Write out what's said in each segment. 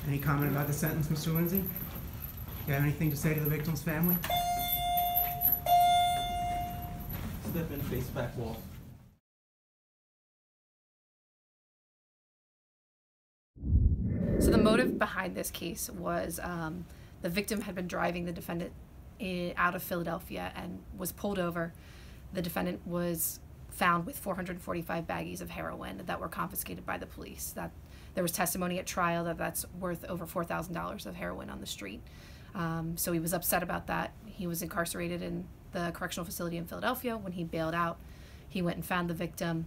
Any comment about the sentence, Mr. Lindsay? Do you have anything to say to the victim's family? Step in, face back wall. So the motive behind this case was the victim had been driving the defendant out of Philadelphia and was pulled over. The defendant was found with 445 baggies of heroin that were confiscated by the police. That there was testimony at trial that that's worth over $4,000 of heroin on the street. So he was upset about that. He was incarcerated in the correctional facility in Philadelphia. When he bailed out, he went and found the victim,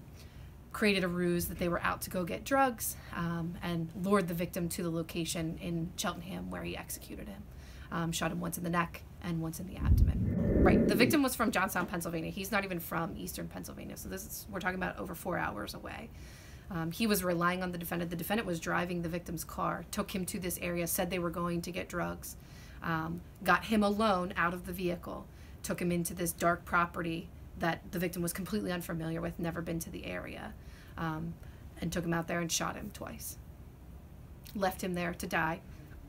created a ruse that they were out to go get drugs, and lured the victim to the location in Cheltenham where he executed him. Shot him once in the neck and once in the abdomen. Right, the victim was from Johnstown, Pennsylvania. He's not even from Eastern Pennsylvania, so we're talking about over 4 hours away. He was relying on the defendant. The defendant was driving the victim's car, took him to this area, said they were going to get drugs, got him alone out of the vehicle, took him into this dark property that the victim was completely unfamiliar with, never been to the area, and took him out there and shot him twice. Left him there to die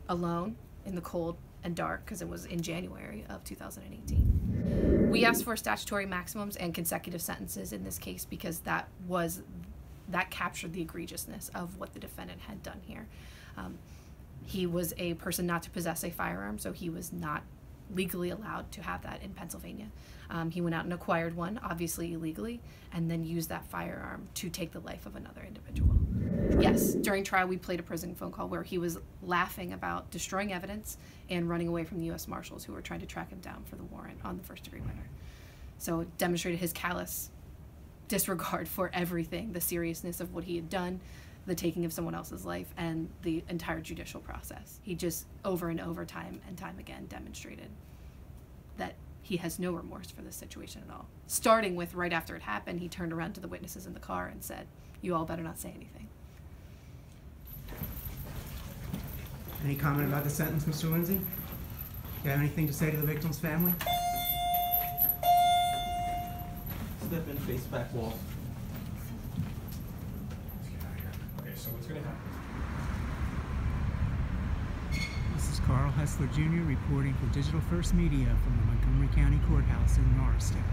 alone in the cold and dark because it was in January of 2018. We asked for statutory maximums and consecutive sentences in this case because that captured the egregiousness of what the defendant had done here. He was a person not to possess a firearm, so he was not legally allowed to have that in Pennsylvania. He went out and acquired one, obviously illegally, and then used that firearm to take the life of another individual. Yes, during trial we played a prison phone call where he was laughing about destroying evidence and running away from the U.S. Marshals who were trying to track him down for the warrant on the first-degree murder. So it demonstrated his callous disregard for everything, the seriousness of what he had done, the taking of someone else's life, and the entire judicial process. He just over and over, time and time again, demonstrated that he has no remorse for this situation at all. Starting with right after it happened, he turned around to the witnesses in the car and said, "You all better not say anything." Any comment about the sentence, Mr. Lindsay? Do you have anything to say to the victim's family? Step in, face back wall. Okay, so what's going to happen? This is Carl Hessler Jr. reporting for Digital First Media from the Montgomery County Courthouse in Norristown.